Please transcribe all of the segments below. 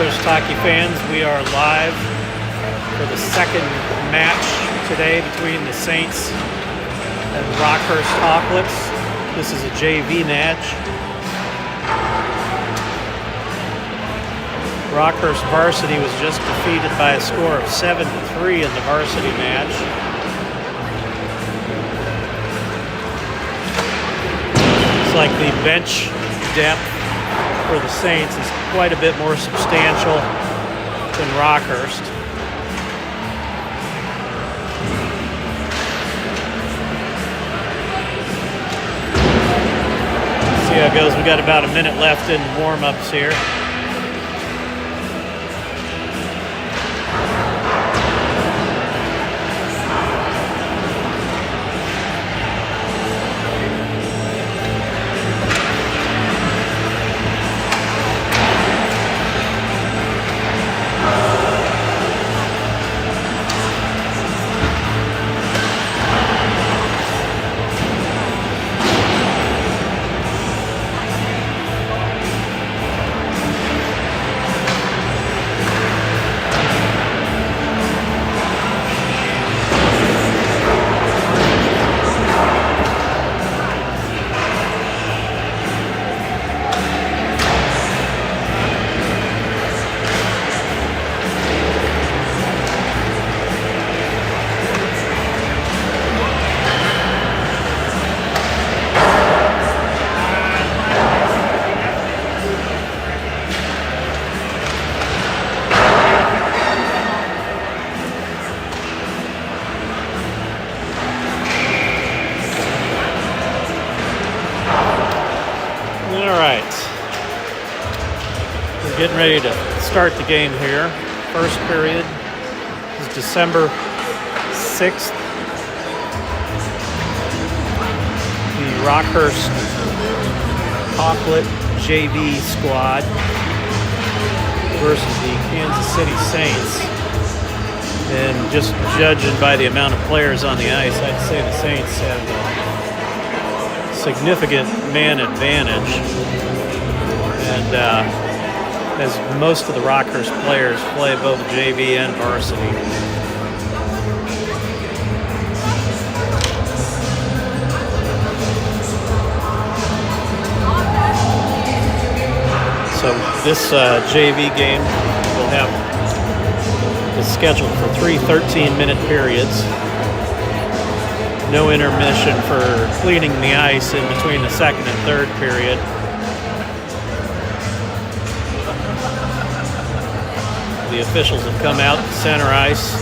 Rockhurst hockey fans, we are live for the second match today between the Saints and Rockhurst Hawklets. This is a JV match. Rockhurst varsity was just defeated by a score of 7-3 in the varsity match. Looks like the bench depth for the Saints is quite a bit more substantial than Rockhurst. See how it goes. We got about a minute left in warm-ups here. Getting ready to start the game here. First period is December 6th. The Rockhurst JV squad versus the Kansas City Saints. And just judging by the amount of players on the ice, I'd say the Saints have a significant man advantage. And as most of the Rockhurst players play both JV and varsity. So this JV game is scheduled for 3 13-minute periods. No intermission for cleaning the ice in between the second and third period. The officials have come out to center ice.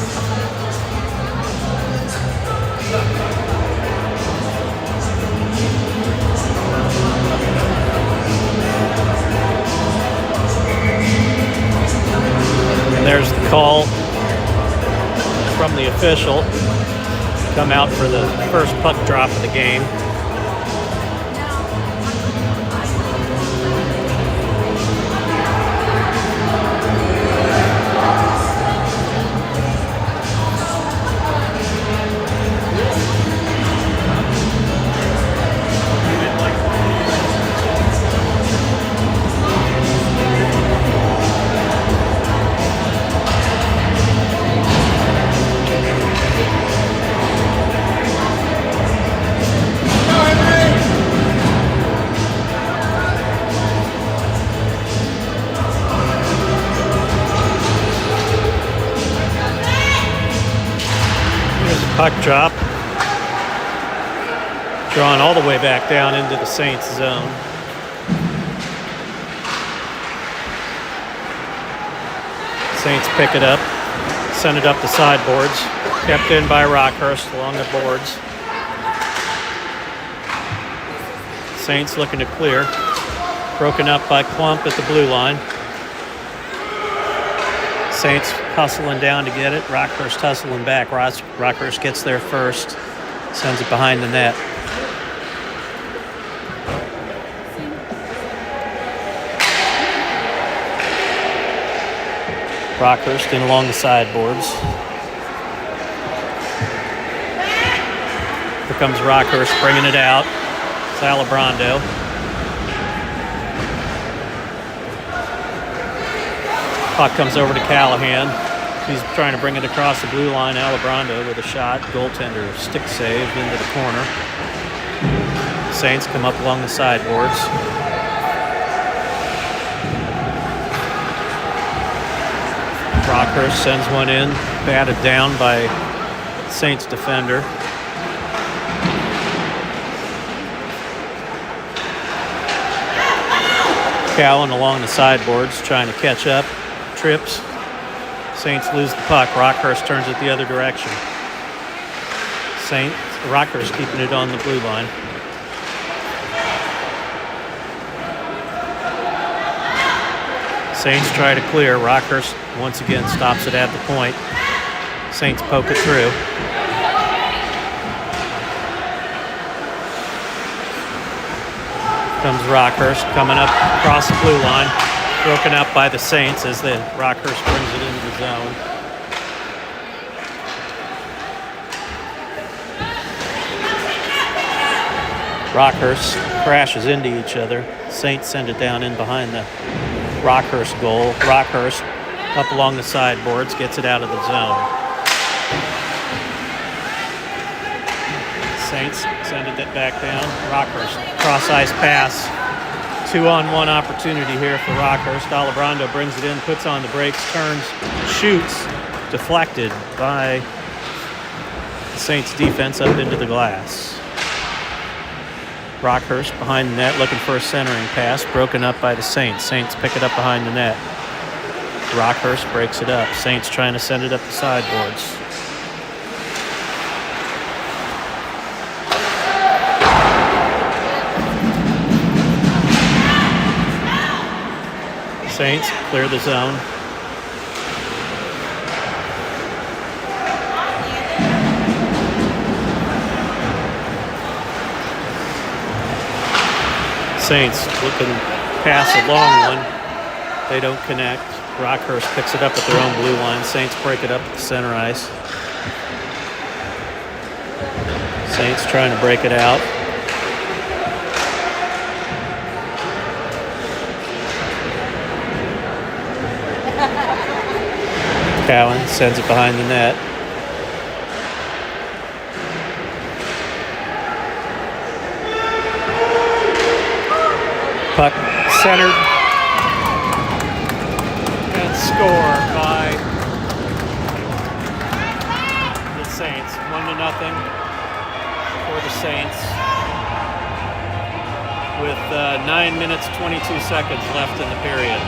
And there's the call from the official. Come out for the first puck drop of the game. Puck drop, drawn all the way back down into the Saints zone. Saints pick it up, send it up the sideboards, kept in by Rockhurst along the boards. Saints looking to clear, broken up by Klump at the blue line. Saints hustling down to get it. Rockhurst hustling back. Rockhurst gets there first. Sends it behind the net. Rockhurst in along the sideboards. Here comes Rockhurst bringing it out. It's Alibrando. Puck comes over to Callahan. He's trying to bring it across the blue line. Alibrando with a shot. Goaltender stick save into the corner. Saints come up along the sideboards. Rockhurst sends one in, batted down by Saints defender. Cowan along the sideboards trying to catch up. Trips. Saints lose the puck. Rockhurst turns it the other direction. Rockhurst keeping it on the blue line. Saints try to clear. Rockhurst once again stops it at the point. Saints poke it through. Comes Rockhurst coming up across the blue line. Broken up by the Saints as the Rockhurst brings it into the zone. Rockhurst crashes into each other. Saints send it down in behind the Rockhurst goal. Rockhurst up along the sideboards, gets it out of the zone. Saints send it back down. Rockhurst cross-ice pass. 2-on-1 opportunity here for Rockhurst. Alibrando brings it in, puts on the brakes, turns, shoots, deflected by the Saints defense up into the glass. Rockhurst behind the net looking for a centering pass, broken up by the Saints. Saints pick it up behind the net. Rockhurst breaks it up. Saints trying to send it up the sideboards. Saints clear the zone. Saints looking pass a long one. They don't connect. Rockhurst picks it up at their own blue line. Saints break it up at the center ice. Saints trying to break it out. Cowan sends it behind the net. Puck centered. And score by the Saints. 1-0 for the Saints. With 9 minutes, 22 seconds left in the period.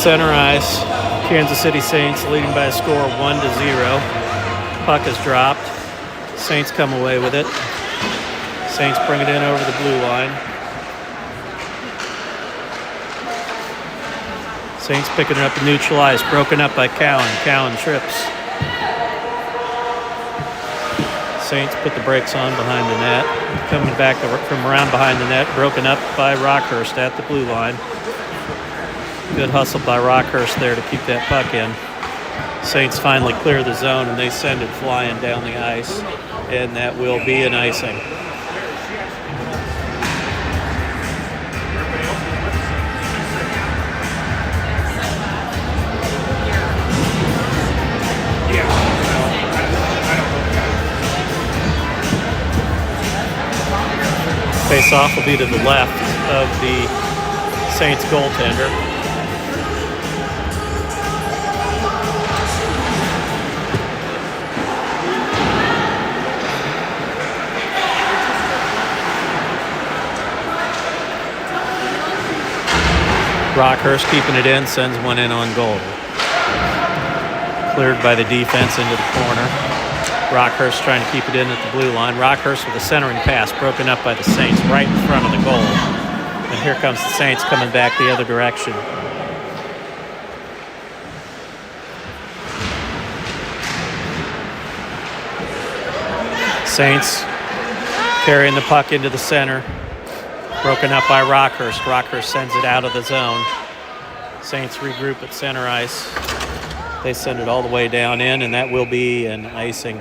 Center ice, Kansas City Saints leading by a score of 1-0. Puck is dropped. Saints come away with it. Saints bring it in over the blue line. Saints picking it up and neutral ice, broken up by Cowan. Cowan trips. Saints put the brakes on behind the net. Coming back from around behind the net, broken up by Rockhurst at the blue line. Good hustle by Rockhurst there to keep that puck in. Saints finally clear the zone and they send it flying down the ice, and that will be an icing. Face-off will be to the left of the Saints goaltender. Rockhurst keeping it in, sends one in on goal. Cleared by the defense into the corner. Rockhurst trying to keep it in at the blue line. Rockhurst with a centering pass, broken up by the Saints right in front of the goal. And here comes the Saints coming back the other direction. Saints carrying the puck into the center. Broken up by Rockhurst. Rockhurst sends it out of the zone. Saints regroup at center ice. They send it all the way down in, and that will be an icing.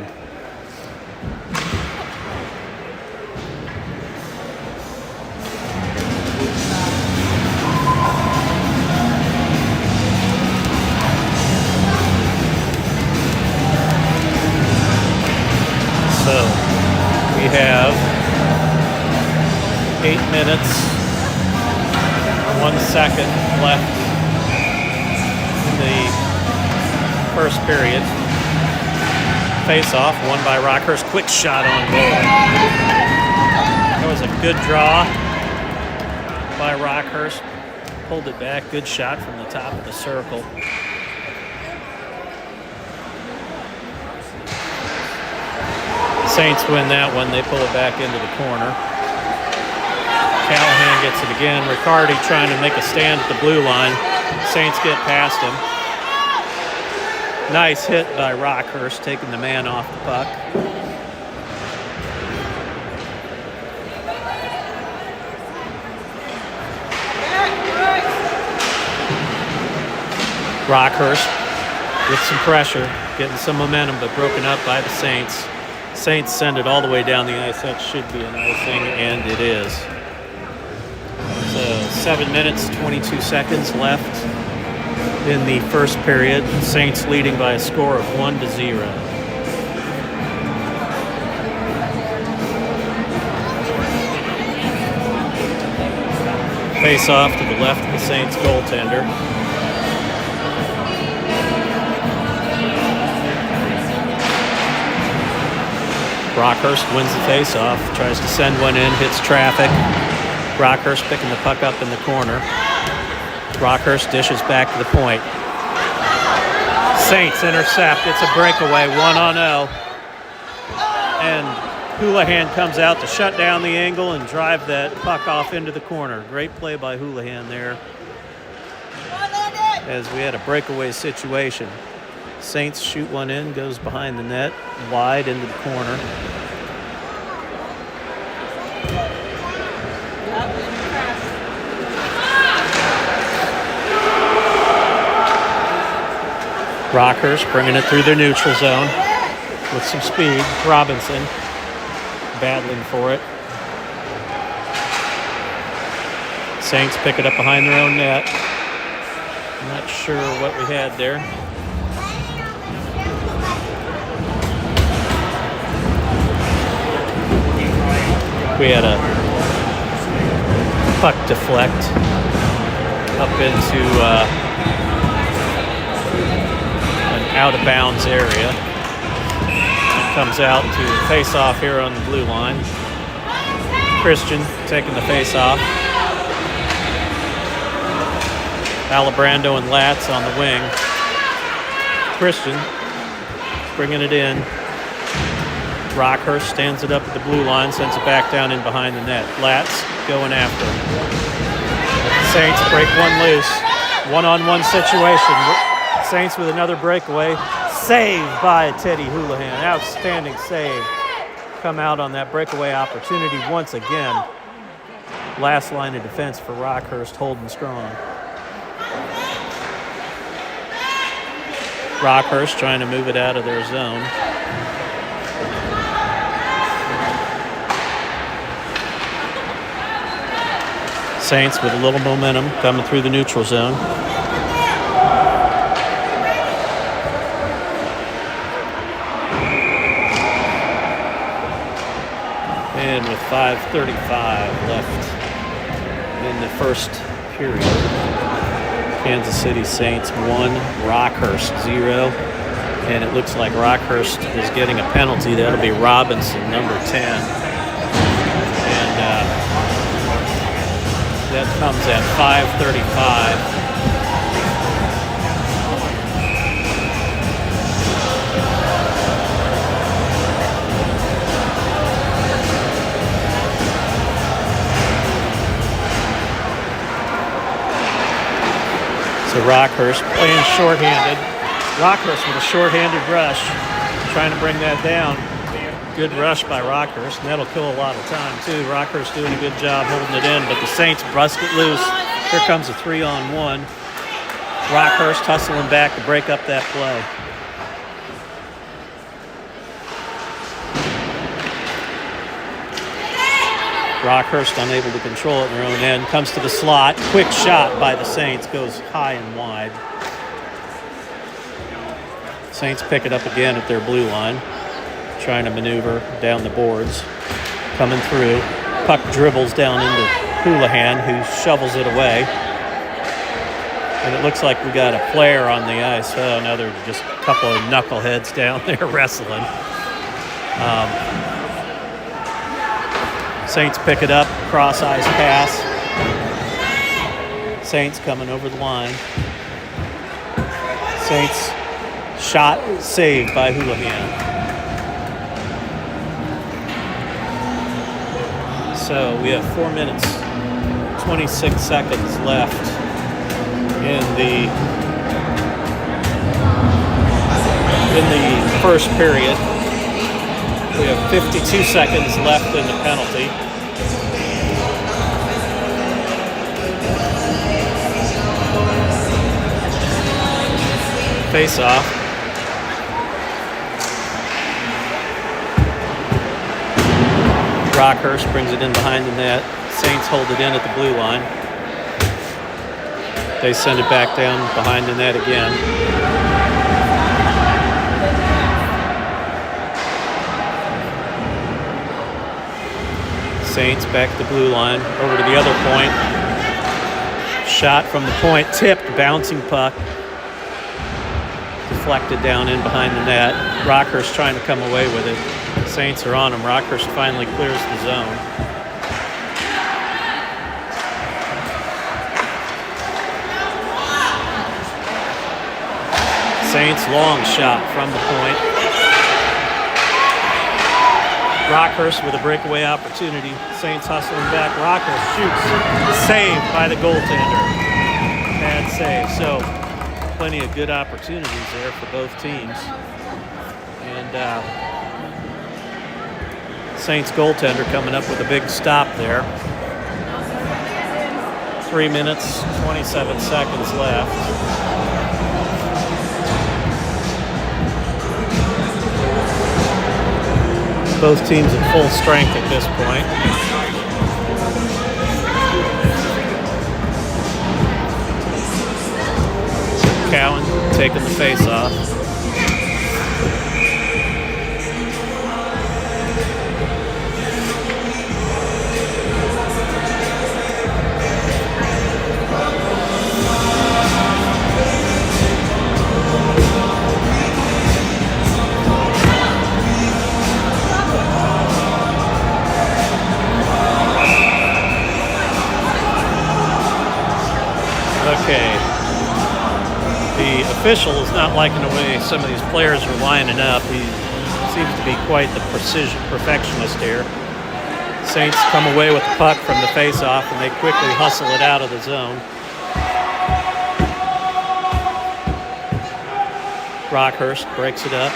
So we have 8 minutes, 1 second left in the first period. Face-off, won by Rockhurst. Quick shot on goal. That was a good draw by Rockhurst. Pulled it back. Good shot from the top of the circle. Saints win that one. They pull it back into the corner. Callahan gets it again. Riccardi trying to make a stand at the blue line. Saints get past him. Nice hit by Rockhurst, taking the man off the puck. Rockhurst with some pressure, getting some momentum, but broken up by the Saints. Saints send it all the way down the ice. That should be an icing, and it is. So 7 minutes, 22 seconds left in the first period. Saints leading by a score of 1-0. Face off to the left of the Saints goaltender. Rockhurst wins the face-off, tries to send one in, hits traffic. Rockhurst picking the puck up in the corner. Rockhurst dishes back to the point. Saints intercept. It's a breakaway, 1-0. And Houlihan comes out to shut down the angle and drive that puck off into the corner. Great play by Houlihan there, as we had a breakaway situation. Saints shoot one in, goes behind the net, wide into the corner. Rockhurst bringing it through their neutral zone with some speed. Robinson battling for it. Saints pick it up behind their own net. I'm not sure what we had there. We had a puck deflect up into an out-of-bounds area. It comes out to face-off here on the blue line. Christian taking the face-off. Alibrando and Latz on the wing. Christian bringing it in. Rockhurst stands it up at the blue line, sends it back down in behind the net. Latz going after him. Saints break one loose. One-on-one situation. Saints with another breakaway. Saved by Teddy Houlihan. Outstanding save. Come out on that breakaway opportunity once again. Last line of defense for Rockhurst holding strong. Rockhurst trying to move it out of their zone. Saints with a little momentum coming through the neutral zone. And with 5:35 left in the first period, Kansas City Saints 1, Rockhurst 0. And it looks like Rockhurst is getting a penalty. That'll be Robinson, number 10. And that comes at 5:35. So Rockhurst playing shorthanded. Rockhurst with a shorthanded rush, trying to bring that down. Good rush by Rockhurst, and that'll kill a lot of time, too. Rockhurst doing a good job holding it in, but the Saints bust it loose. Here comes a 3-on-1. Rockhurst hustling back to break up that play. Rockhurst unable to control it in their own end. Comes to the slot. Quick shot by the Saints. Goes high and wide. Saints pick it up again at their blue line. Trying to maneuver down the boards. Coming through. Puck dribbles down into Houlihan, who shovels it away. And it looks like we got a player on the ice. Oh, another just a couple of knuckleheads down there wrestling. Saints pick it up, cross ice pass. Saints coming over the line. Saints shot saved by Houlihan. So we have 4 minutes, 26 seconds left in the first period. We have 52 seconds left in the penalty. Face off. Rockhurst brings it in behind the net. Saints hold it in at the blue line. They send it back down behind the net again. Saints back to the blue line, over to the other point. Shot from the point, tipped, bouncing puck. Deflected down in behind the net. Rockhurst trying to come away with it. Saints are on him. Rockhurst finally clears the zone. Saints long shot from the point. Rockhurst with a breakaway opportunity. Saints hustling back. Rockhurst shoots. Saved by the goaltender. Bad save. So plenty of good opportunities there for both teams. And Saints goaltender coming up with a big stop there. 3 minutes, 27 seconds left. Both teams at full strength at this point. Cowan taking the face off. Okay. The official is not liking the way some of these players are lining up. He seems to be quite the perfectionist here. Saints come away with the puck from the face-off, and they quickly hustle it out of the zone. Rockhurst breaks it up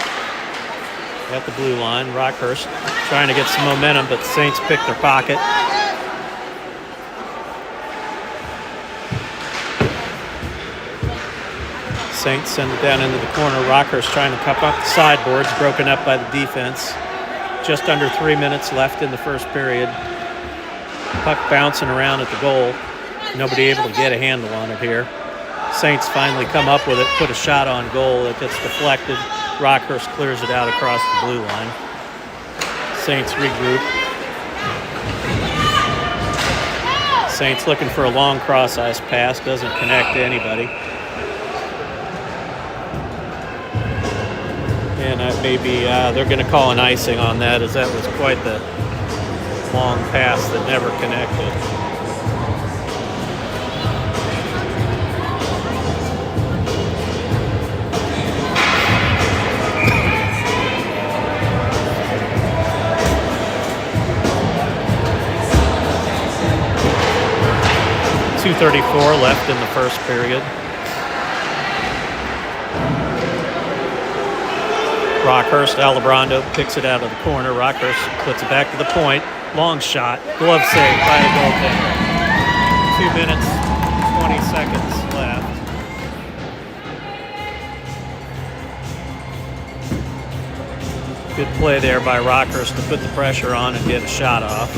at the blue line. Rockhurst trying to get some momentum, but the Saints pick their pocket. Saints send it down into the corner. Rockhurst trying to cup up the sideboards, broken up by the defense. Just under 3 minutes left in the first period. Puck bouncing around at the goal. Nobody able to get a handle on it here. Saints finally come up with it, put a shot on goal. It gets deflected. Rockhurst clears it out across the blue line. Saints regroup. Saints looking for a long cross-ice pass. Doesn't connect to anybody. And maybe they're going to call an icing on that, as that was quite the long pass that never connected. .234 left in the first period. Rockhurst, Alibrando picks it out of the corner. Rockhurst puts it back to the point. Long shot. Glove save by the goaltender. 2 minutes, 20 seconds left. Good play there by Rockhurst to put the pressure on and get a shot off.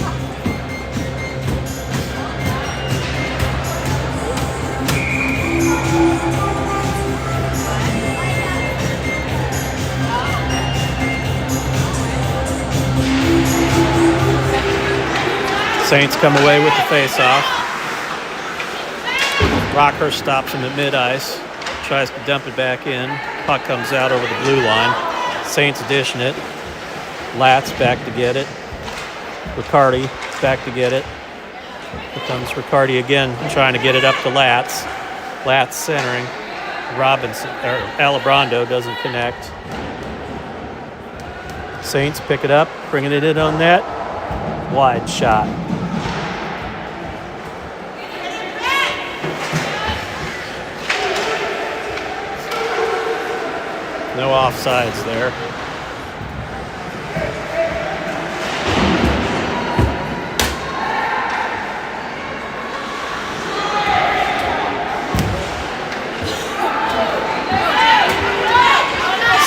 Saints come away with the face-off. Rockhurst stops him at mid-ice, tries to dump it back in. Puck comes out over the blue line. Saints dishing it. Latz back to get it. Riccardi back to get it. Here comes Riccardi again, trying to get it up to Latz. Latz centering. Alibrando doesn't connect. Saints pick it up, bringing it in on net. Wide shot. No offsides there.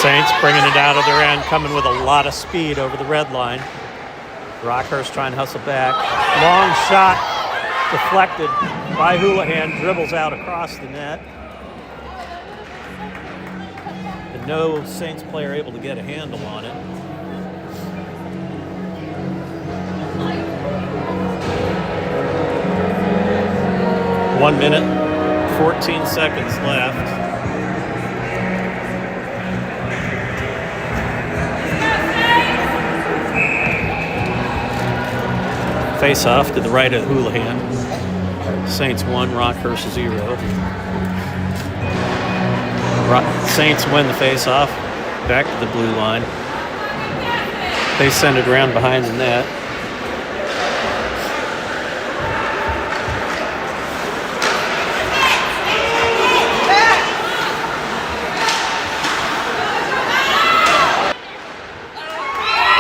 Saints bringing it out of their end, coming with a lot of speed over the red line. Rockhurst trying to hustle back. Long shot, deflected by Houlihan, dribbles out across the net. And no Saints player able to get a handle on it. One minute, 14 seconds left. Face off to the right of Houlihan. Saints 1, Rockhurst 0. Saints win the face off. Back to the blue line. They send it around behind the net.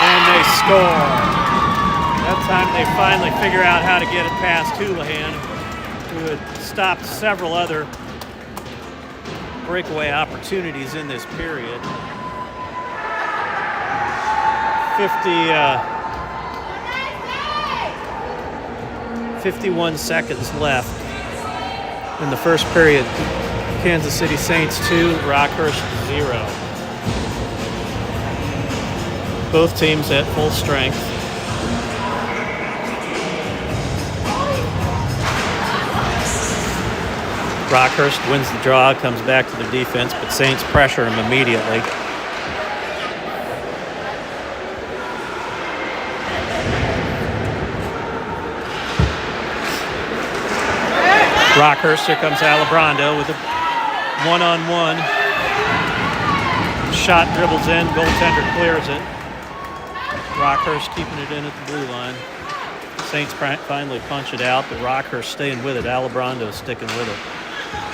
And they score. That time they finally figure out how to get it past Houlihan, who had stopped several other breakaway opportunities in this period. 51 seconds left in the first period. Kansas City Saints 2, Rockhurst 0. Both teams at full strength. Rockhurst wins the draw, comes back to the defense, but Saints pressure him immediately. Rockhurst, here comes Alibrando with a one-on-one. Shot dribbles in, goaltender clears it. Rockhurst keeping it in at the blue line. Saints finally punch it out, but Rockhurst staying with it. Alibrando sticking with it.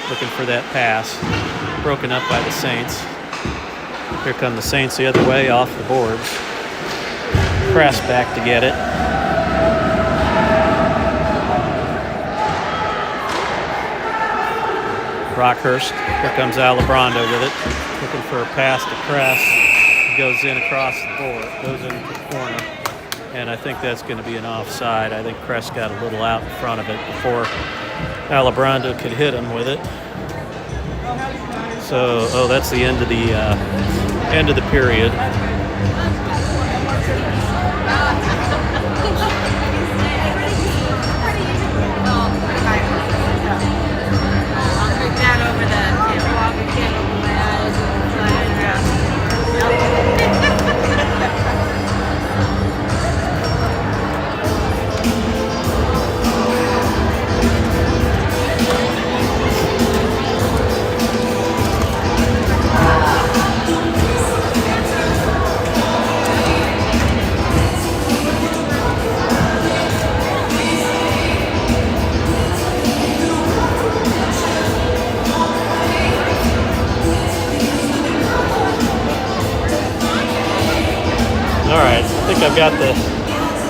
Looking for that pass. Broken up by the Saints. Here come the Saints the other way off the boards. Press back to get it. Rockhurst. Here comes Alibrando with it. Looking for a pass to Kress. Goes in across the board. Goes into the corner. And I think that's going to be an offside. I think Kress got a little out in front of it before Alibrando could hit him with it. So, that's the end of the period. got the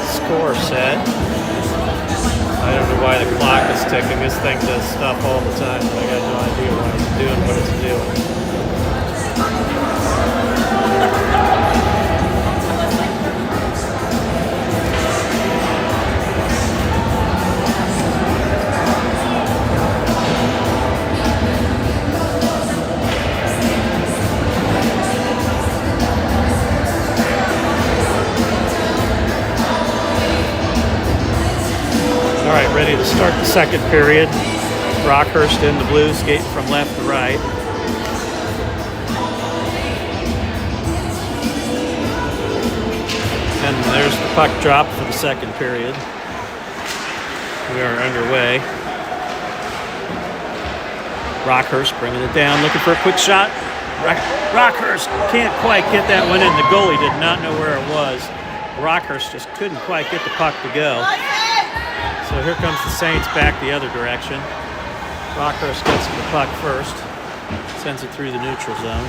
score set. I don't know why the clock is ticking. This thing does stuff all the time, but I got no idea why it's doing what it's doing. All right, ready to start the second period. Rockhurst in the blue, skating from left to right. And there's the puck drop for the second period. We are underway. Rockhurst bringing it down, looking for a quick shot. Rockhurst can't quite get that one in. The goalie did not know where it was. Rockhurst just couldn't quite get the puck to go. So here comes the Saints back the other direction. Rockhurst gets the puck first, sends it through the neutral zone.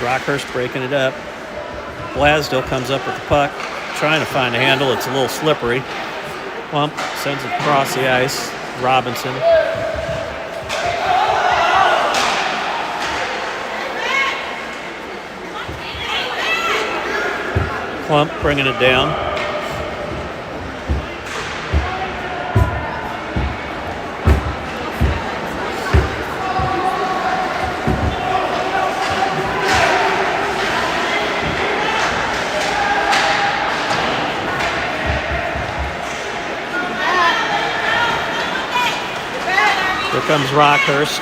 Rockhurst breaking it up. Blasdell comes up with the puck, trying to find a handle. It's a little slippery. Plump sends it across the ice. Robinson. Plump bringing it down. Here comes Rockhurst.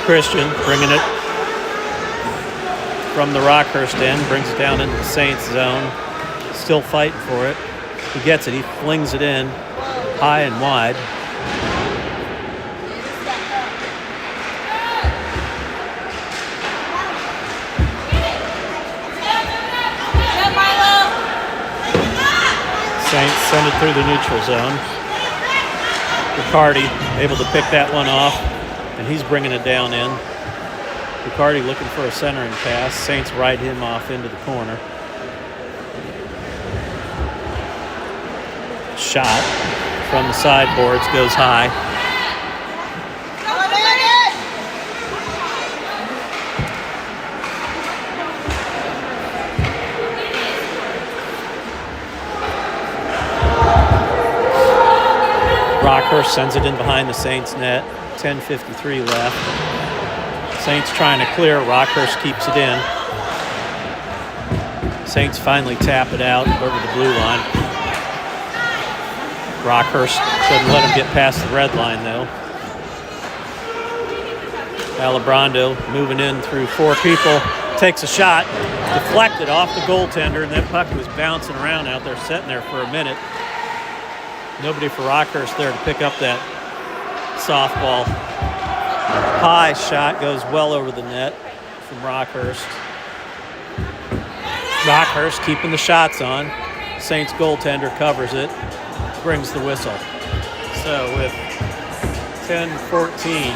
Christian bringing it from the Rockhurst end, brings it down into the Saints zone. Still fighting for it. He gets it. He flings it in high and wide. Saints send it through the neutral zone. Riccardi able to pick that one off, and he's bringing it down in. Riccardi looking for a centering pass. Saints ride him off into the corner. Shot from the sideboards goes high. Rockhurst sends it in behind the Saints net. 10:53 left. Saints trying to clear. Rockhurst keeps it in. Saints finally tap it out over the blue line. Rockhurst doesn't let him get past the red line, though. Alibrando moving in through four people. Takes a shot. Deflected off the goaltender, and that puck was bouncing around out there, sitting there for a minute. Nobody for Rockhurst there to pick up that softball. High shot goes well over the net from Rockhurst. Rockhurst keeping the shots on. Saints goaltender covers it, brings the whistle. So with 10:14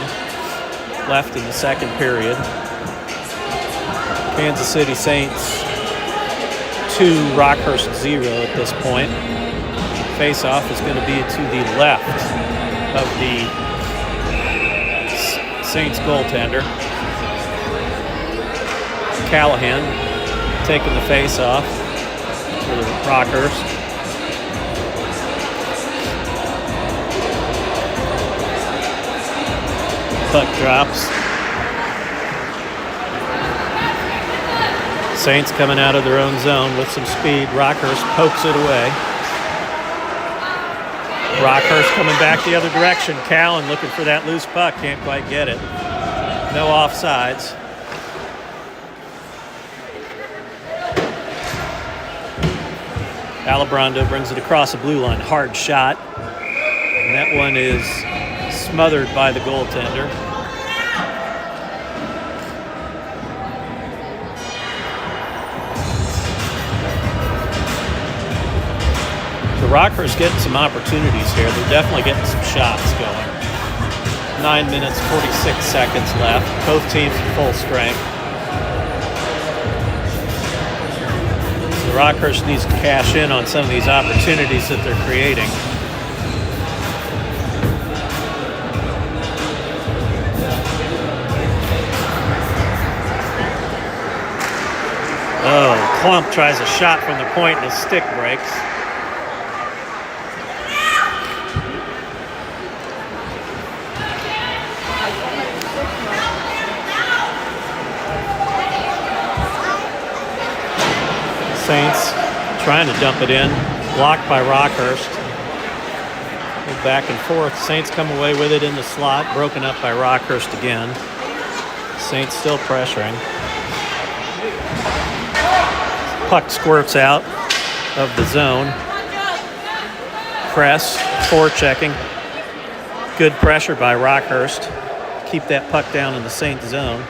left in the second period, Kansas City Saints 2, Rockhurst 0 at this point. Face-off is going to be to the left of the Saints goaltender. Callahan taking the face-off for the Rockhurst. Puck drops. Saints coming out of their own zone with some speed. Rockhurst pokes it away. Rockhurst coming back the other direction. Callan looking for that loose puck. Can't quite get it. No offsides. Alibrando brings it across the blue line. Hard shot. And that one is smothered by the goaltender. Rockhurst getting some opportunities here. They're definitely getting some shots going. 9 minutes, 46 seconds left. Both teams at full strength. So Rockhurst needs to cash in on some of these opportunities that they're creating. Oh, Clump tries a shot from the point and his stick breaks. Saints trying to dump it in, blocked by Rockhurst. Back and forth. Saints come away with it in the slot, broken up by Rockhurst again. Saints still pressuring. Puck squirts out of the zone. Press, forechecking. Good pressure by Rockhurst. Keep that puck down in the Saints zone.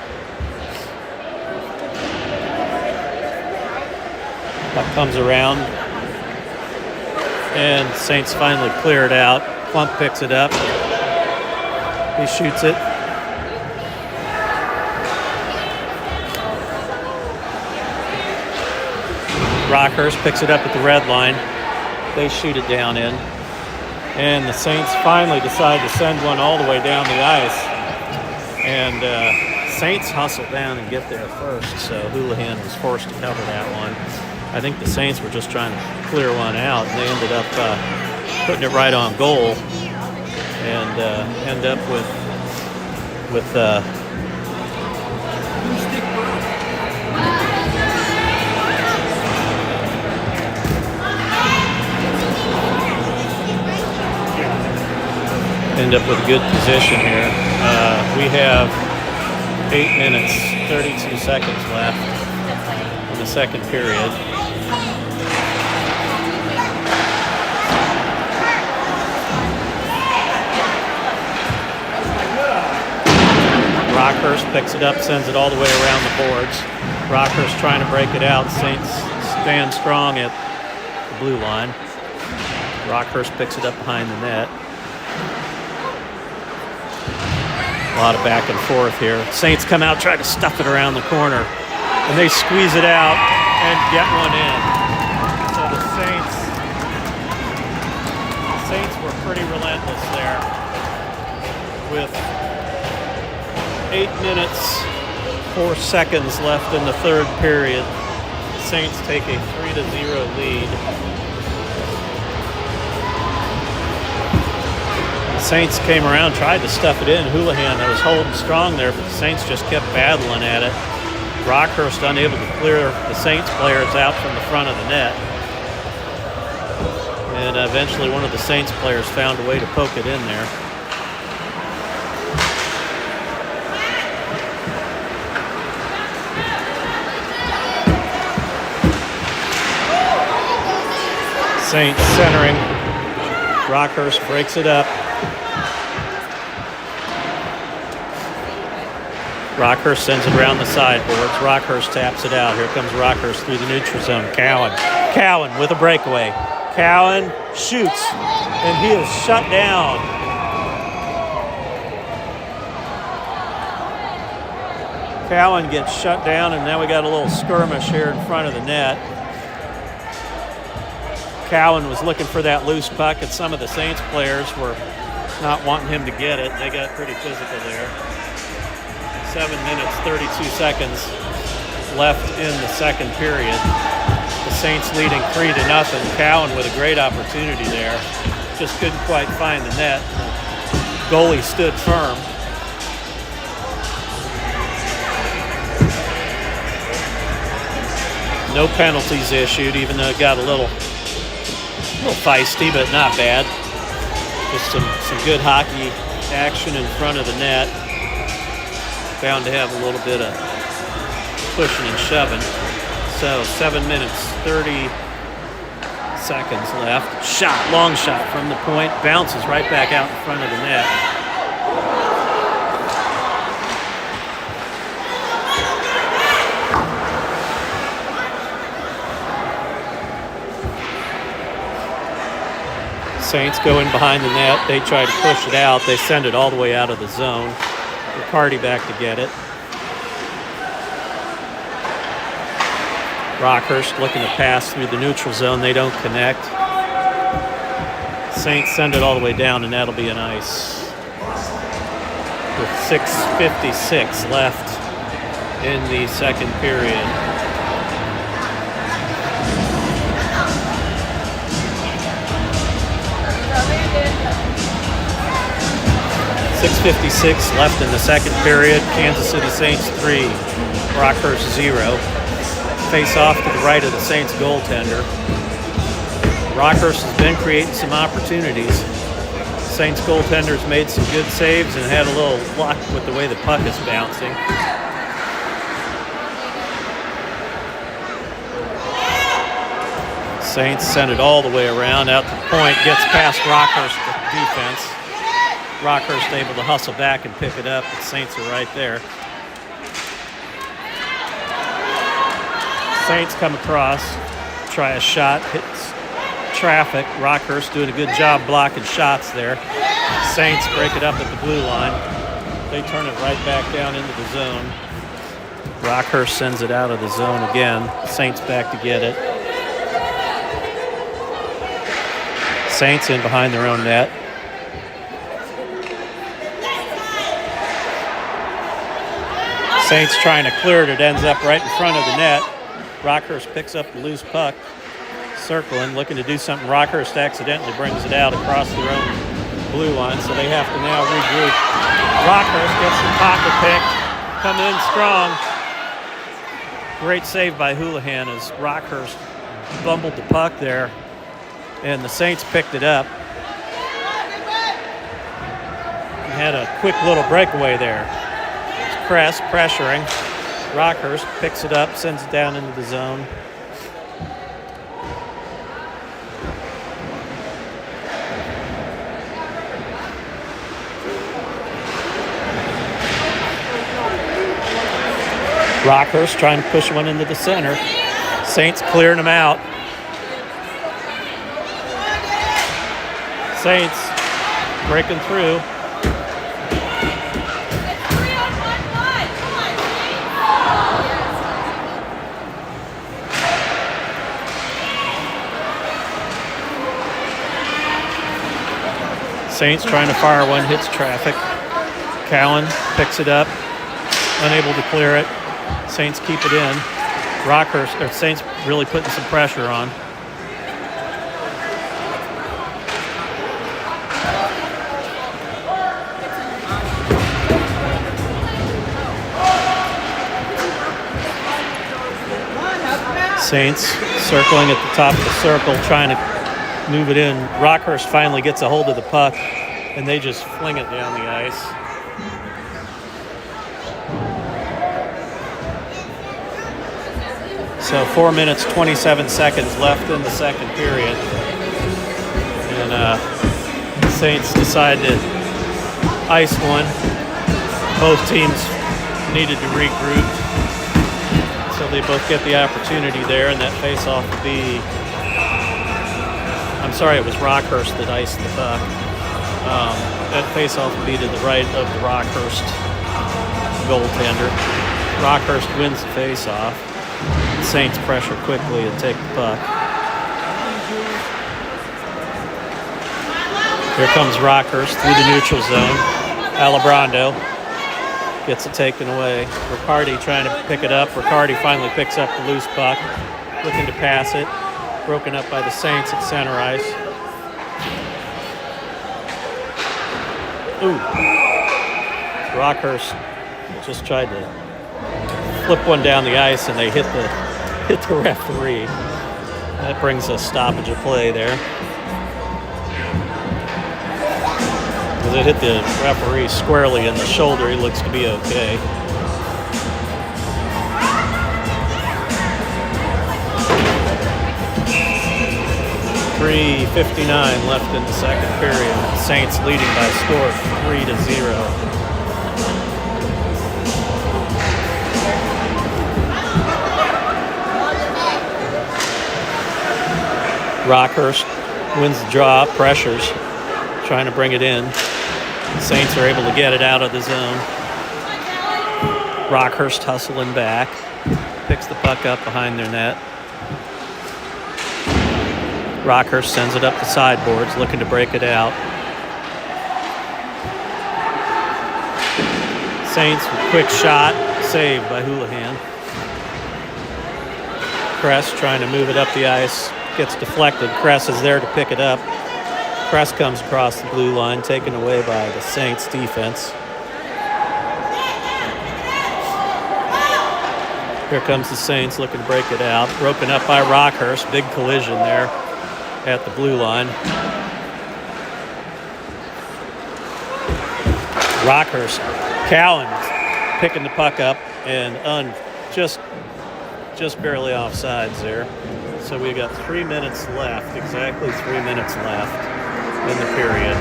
Puck comes around, and Saints finally clear it out. Clump picks it up. He shoots it. Rockhurst picks it up at the red line. They shoot it down in. And the Saints finally decide to send one all the way down the ice. And Saints hustle down and get there first, so Houlihan was forced to cover that one. I think the Saints were just trying to clear one out, and they ended up putting it right on goal, and end up with a good position here. We have 8 minutes, 32 seconds left in the second period. Rockhurst picks it up, sends it all the way around the boards. Rockhurst trying to break it out. Saints stand strong at the blue line. Rockhurst picks it up behind the net. A lot of back and forth here. Saints come out, try to stuff it around the corner, and they squeeze it out and get one in. So the Saints were pretty relentless there with 8 minutes, 4 seconds left in the third period. The Saints take a 3-0 lead. The Saints came around, tried to stuff it in. Houlihan that was holding strong there, but the Saints just kept battling at it. Rockhurst unable to clear the Saints players out from the front of the net. And eventually one of the Saints players found a way to poke it in there. Saints centering. Rockhurst breaks it up. Rockhurst sends it around the sideboards. Rockhurst taps it out. Here comes Rockhurst through the neutral zone. Cowan with a breakaway. Cowan shoots, and he is shut down. Cowan gets shut down, and now we got a little skirmish here in front of the net. Cowan was looking for that loose puck, and some of the Saints players were not wanting him to get it. They got pretty physical there. 7 minutes, 32 seconds left in the second period. The Saints leading 3-0. Cowan with a great opportunity there. Just couldn't quite find the net. The goalie stood firm. No penalties issued, even though it got a little feisty, but not bad. Just some good hockey action in front of the net. Bound to have a little bit of pushing and shoving. So 7 minutes, 30 seconds left. Shot, long shot from the point, bounces right back out in front of the net. Saints go in behind the net. They try to push it out. They send it all the way out of the zone. Riccardi back to get it. Rockhurst looking to pass through the neutral zone. They don't connect. Saints send it all the way down, and that'll be an ice. With 6:56 left in the second period. .56 left in the second period. Kansas City Saints 3, Rockhurst 0. Face off to the right of the Saints goaltender. Rockhurst has been creating some opportunities. Saints goaltender's made some good saves and had a little luck with the way the puck is bouncing. Saints send it all the way around out to the point, gets past Rockhurst defense. Rockhurst able to hustle back and pick it up, but Saints are right there. Saints come across, try a shot, hits traffic. Rockhurst doing a good job blocking shots there. Saints break it up at the blue line. They turn it right back down into the zone. Rockhurst sends it out of the zone again. Saints back to get it. Saints in behind their own net. Saints trying to clear it. It ends up right in front of the net. Rockhurst picks up the loose puck. Circling, looking to do something. Rockhurst accidentally brings it out across their own blue line, so they have to now regroup. Rockhurst gets the pocket pick, coming in strong. Great save by Houlihan as Rockhurst bumbled the puck there, and the Saints picked it up. And had a quick little breakaway there. Kress pressuring. Rockhurst picks it up, sends it down into the zone. Rockhurst trying to push one into the center. Saints clearing them out. Saints breaking through. Saints trying to fire one, hits traffic. Cowan picks it up, unable to clear it. Saints keep it in. Rockhurst, or Saints really putting some pressure on. Saints circling at the top of the circle, trying to move it in. Rockhurst finally gets a hold of the puck, and they just fling it down the ice. So 4 minutes, 27 seconds left in the second period. And Saints decide to ice one. Both teams needed to regroup. So they both get the opportunity there, and that face-off would be... I'm sorry, it was Rockhurst that iced the puck. That face-off would be to the right of the Rockhurst goaltender. Rockhurst wins the face-off. Saints pressure quickly and take the puck. Here comes Rockhurst through the neutral zone. Alibrando gets it taken away. Riccardi trying to pick it up. Riccardi finally picks up the loose puck, looking to pass it. Broken up by the Saints at center ice. Ooh. Rockhurst just tried to flip one down the ice, and they hit the referee. That brings a stoppage of play there. As it hit the referee squarely in the shoulder, he looks to be okay. .3:59 left in the second period. Saints leading by a score of 3-0. Rockhurst wins the draw, pressures, trying to bring it in. Saints are able to get it out of the zone. Rockhurst hustling back, picks the puck up behind their net. Rockhurst sends it up the sideboards, looking to break it out. Saints with quick shot, saved by Houlihan. Kress trying to move it up the ice, gets deflected. Kress is there to pick it up. Kress comes across the blue line, taken away by the Saints defense. Here comes the Saints looking to break it out. Broken up by Rockhurst. Big collision there at the blue line. Rockhurst, Cowan picking the puck up and just barely offsides there. So we got 3 minutes left, exactly 3 minutes left in the period.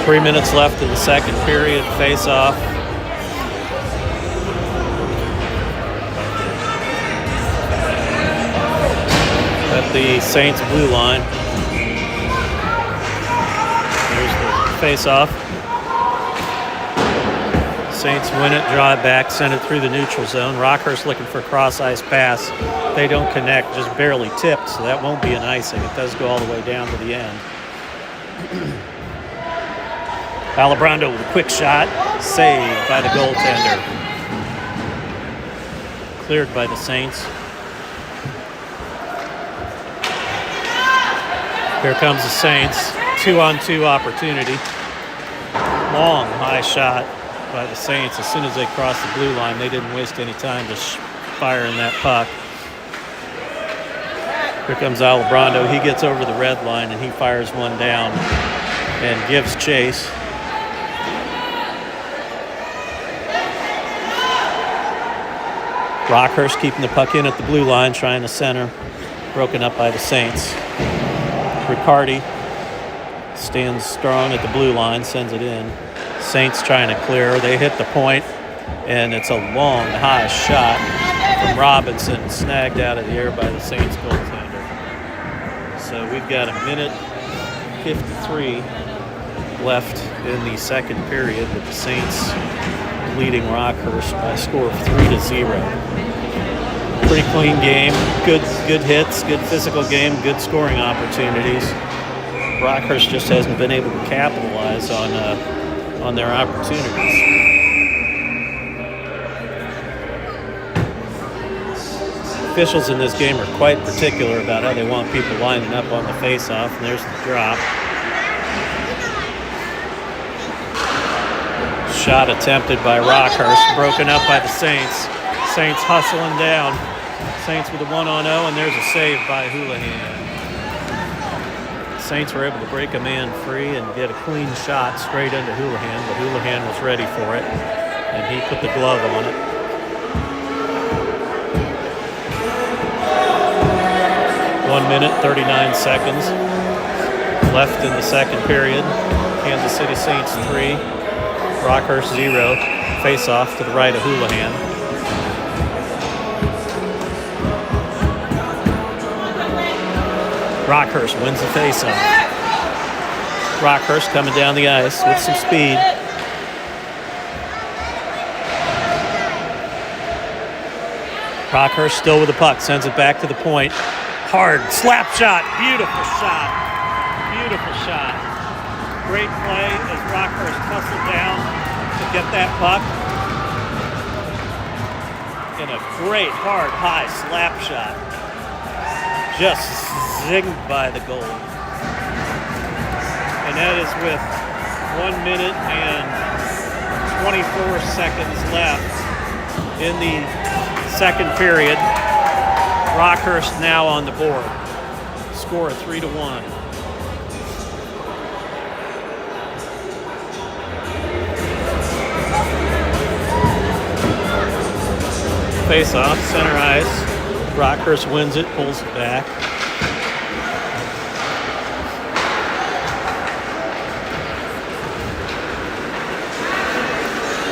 Three minutes left in the second period, face-off. At the Saints blue line. There's the face-off. Saints win it, draw it back, send it through the neutral zone. Rockhurst looking for a cross-ice pass. They don't connect, just barely tipped, so that won't be an icing. It does go all the way down to the end. Alibrando with a quick shot, saved by the goaltender. Cleared by the Saints. Here comes the Saints, 2-on-2 opportunity. Long, high shot by the Saints. As soon as they crossed the blue line, they didn't waste any time just firing that puck. Here comes Alibrando. He gets over the red line and he fires one down and gives chase. Rockhurst keeping the puck in at the blue line, trying to center. Broken up by the Saints. Riccardi stands strong at the blue line, sends it in. Saints trying to clear. They hit the point, and it's a long, high shot from Robinson, snagged out of the air by the Saints goaltender. So we've got a minute 53 left in the second period with the Saints leading Rockhurst by a score of 3-0. Pretty clean game, good hits, good physical game, good scoring opportunities. Rockhurst just hasn't been able to capitalize on their opportunities. Officials in this game are quite particular about how they want people lining up on the face-off, and there's the drop. Shot attempted by Rockhurst, broken up by the Saints. Saints hustling down. Saints with a 1-on-0, and there's a save by Houlihan. Saints were able to break a man free and get a clean shot straight into Houlihan, but Houlihan was ready for it, and he put the glove on it. One minute, 39 seconds left in the second period. Kansas City Saints 3, Rockhurst 0. Face-off to the right of Houlihan. Rockhurst wins the face-off. Rockhurst coming down the ice with some speed. Rockhurst still with the puck, sends it back to the point. Hard slap shot, beautiful shot, beautiful shot. Great play as Rockhurst hustled down to get that puck. And a great hard high slap shot. Just zinged by the goal. And that is with 1 minute and 24 seconds left in the second period. Rockhurst now on the board. Score of 3-1. Face off, center ice. Rockhurst wins it, pulls it back.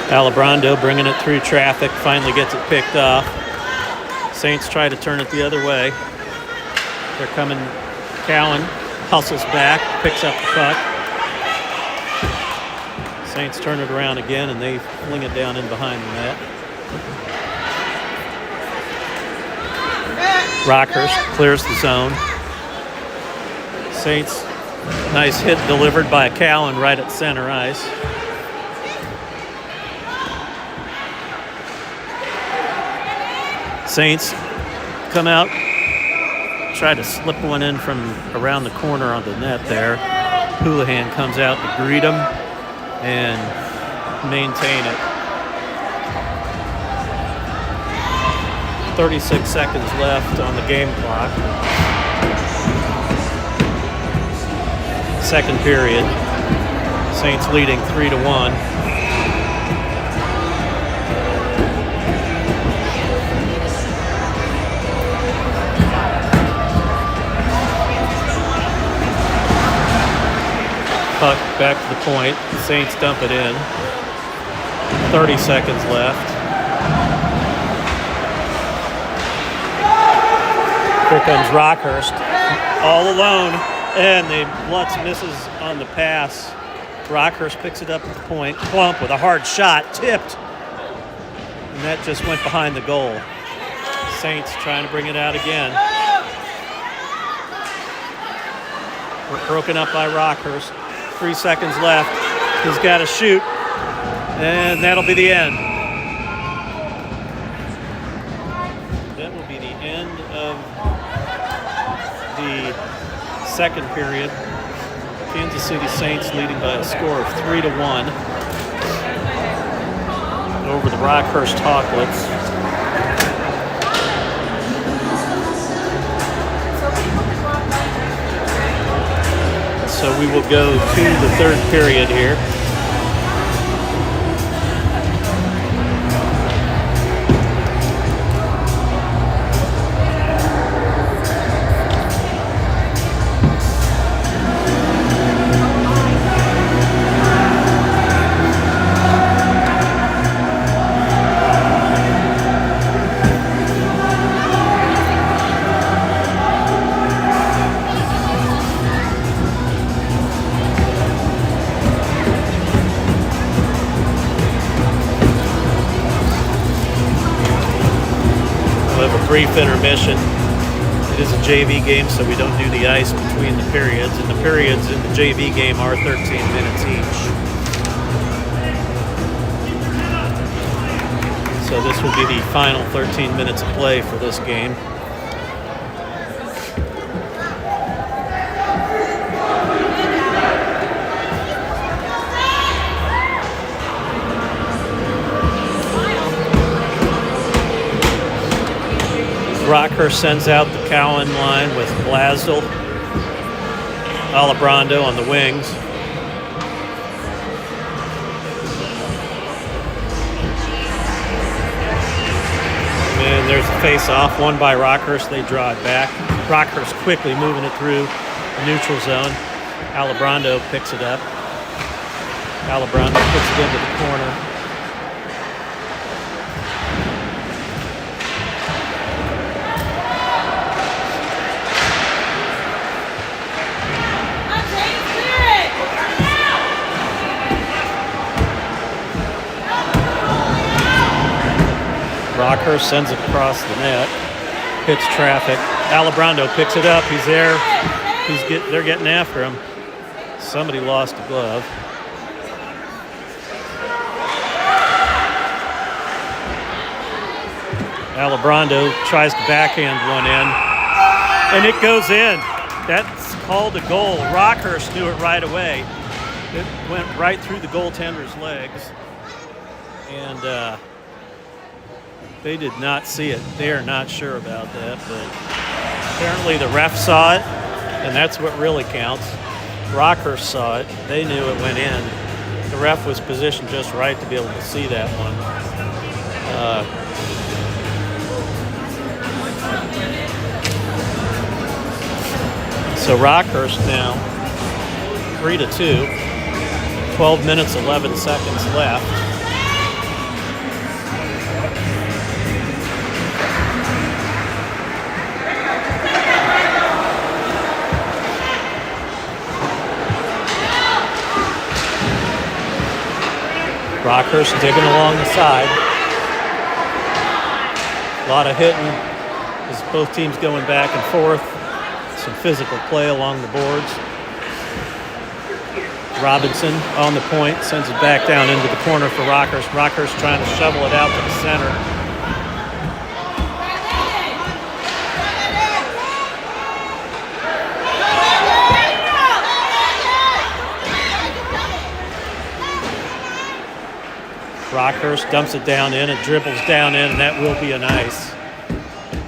Alibrando bringing it through traffic, finally gets it picked off. Saints try to turn it the other way. They're coming. Cowan hustles back, picks up the puck. Saints turn it around again, and they fling it down in behind the net. Rockhurst clears the zone. Saints, nice hit delivered by Cowan right at center ice. Saints come out, try to slip one in from around the corner on the net there. Houlihan comes out to greet him and maintain it. 36 seconds left on the game clock. Second period. Saints leading 3-1. Puck back to the point. The Saints dump it in. 30 seconds left. Here comes Rockhurst, all alone, and Lutz misses on the pass. Rockhurst picks it up at the point, Plump with a hard shot, tipped, and that just went behind the goal. Saints trying to bring it out again. We're broken up by Rockhurst. 3 seconds left. He's got to shoot, and that'll be the end. That will be the end of the second period. Kansas City Saints leading by a score of 3-1 over the Rockhurst Hawklets. So we will go to the third period here. Brief intermission. It is a JV game, so we don't do the ice between the periods, and the periods in the JV game are 13 minutes each. So this will be the final 13 minutes of play for this game. Rockhurst sends out the Cowan line with Blasdell, Alibrando on the wings. And there's a face-off, won by Rockhurst. They draw it back. Rockhurst quickly moving it through the neutral zone. Alibrando picks it up. Alibrando puts it into the corner. Rockhurst sends it across the net, hits traffic. Alibrando picks it up. He's there. They're getting after him. Somebody lost a glove. Alibrando tries to backhand one in, and it goes in. That's called a goal. Rockhurst knew it right away. It went right through the goaltender's legs, and they did not see it. They are not sure about that, but apparently the ref saw it, and that's what really counts. Rockhurst saw it. They knew it went in. The ref was positioned just right to be able to see that one. So Rockhurst now 3-2. 12 minutes, 11 seconds left. Rockhurst digging along the side. A lot of hitting as both teams going back and forth. Some physical play along the boards. Robinson on the point, sends it back down into the corner for Rockhurst. Rockhurst trying to shovel it out to the center. Rockhurst dumps it down in, it dribbles down in, and that will be an ice.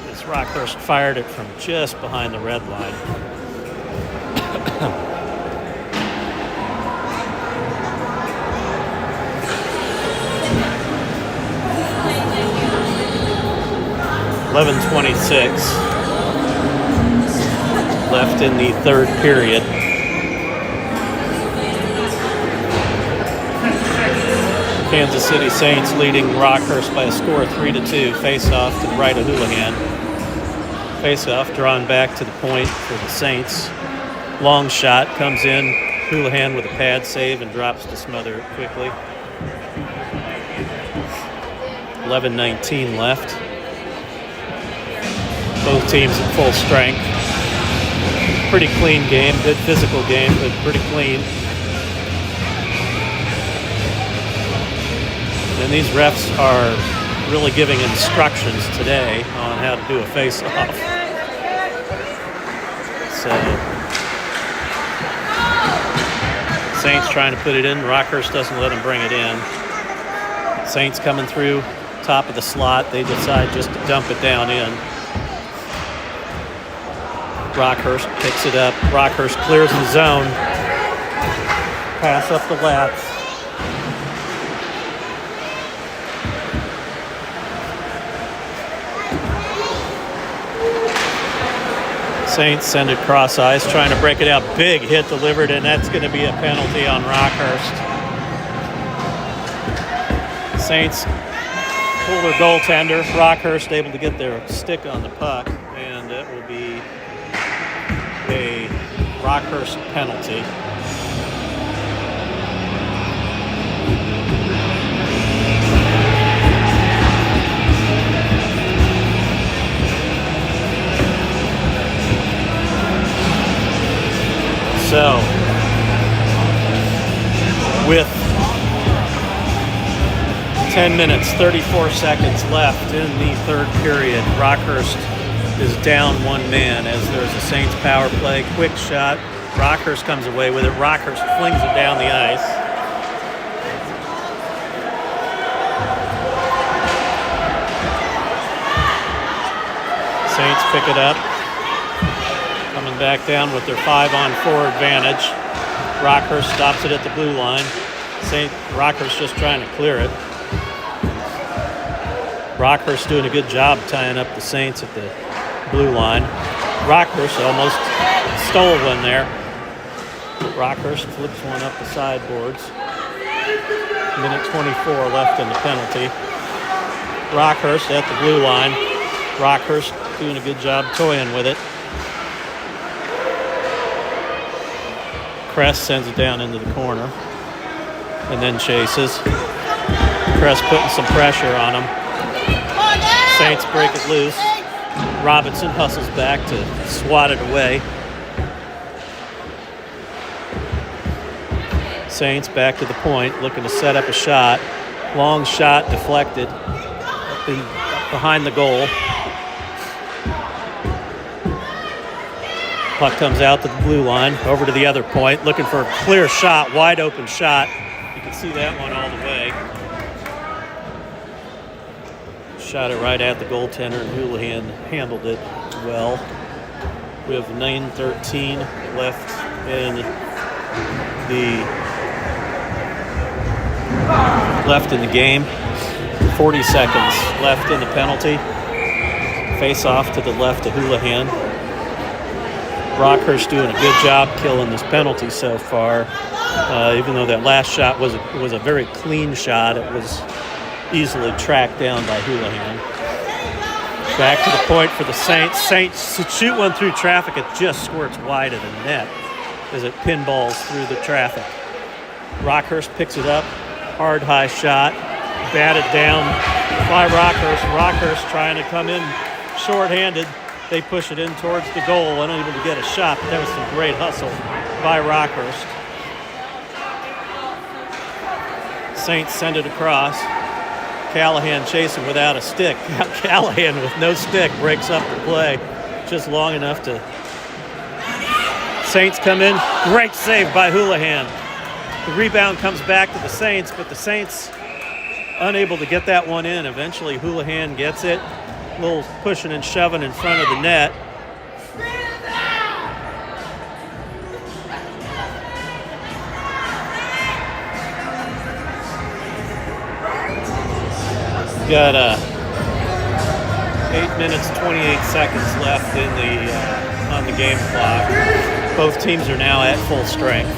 As Rockhurst fired it from just behind the red line. 11:26 left in the third period. Kansas City Saints leading Rockhurst by a score of 3-2. Face-off to the right of Houlihan. Face-off drawn back to the point for the Saints. Long shot comes in. Houlihan with a pad save and drops to smother it quickly. 11:19 left. Both teams at full strength. Pretty clean game, good physical game, but pretty clean. And these refs are really giving instructions today on how to do a face-off. So, Saints trying to put it in. Rockhurst doesn't let them bring it in. Saints coming through top of the slot. They decide just to dump it down in. Rockhurst picks it up. Rockhurst clears the zone. Pass up the left. Saints send it cross ice, trying to break it out. Big hit delivered, and that's going to be a penalty on Rockhurst. Saints pull their goaltender. Rockhurst able to get their stick on the puck, and it will be a Rockhurst penalty. So, with 10 minutes, 34 seconds left in the third period, Rockhurst is down one man as there's a Saints power play. Quick shot. Rockhurst comes away with it. Rockhurst flings it down the ice. Saints pick it up. Coming back down with their 5-on-4 advantage. Rockhurst stops it at the blue line. Rockhurst just trying to clear it. Rockhurst doing a good job tying up the Saints at the blue line. Rockhurst almost stole one there. Rockhurst flips one up the sideboards. Minute 24 left in the penalty. Rockhurst at the blue line. Rockhurst doing a good job toying with it. Kress sends it down into the corner and then chases. Kress putting some pressure on him. Saints break it loose. Robinson hustles back to swat it away. Saints back to the point, looking to set up a shot. Long shot deflected behind the goal. Puck comes out to the blue line, over to the other point, looking for a clear shot, wide open shot. You can see that one all the way. Shot it right at the goaltender, and Houlihan handled it well. We have 9:13 left in the game. 40 seconds left in the penalty. Face off to the left of Houlihan. Rockhurst doing a good job killing this penalty so far. Even though that last shot was a very clean shot, it was easily tracked down by Houlihan. Back to the point for the Saints. Saints shoot one through traffic. It just squirts wide of the net as it pinballs through the traffic. Rockhurst picks it up. Hard high shot, batted down by Rockhurst. Rockhurst trying to come in shorthanded. They push it in towards the goal, unable to get a shot, but that was some great hustle by Rockhurst. Saints send it across. Callahan chasing without a stick. Callahan with no stick breaks up the play just long enough to... Saints come in. Great save by Houlihan. The rebound comes back to the Saints, but the Saints unable to get that one in. Eventually Houlihan gets it. A little pushing and shoving in front of the net. Got 8 minutes 28 seconds left in the on the game clock. Both teams are now at full strength.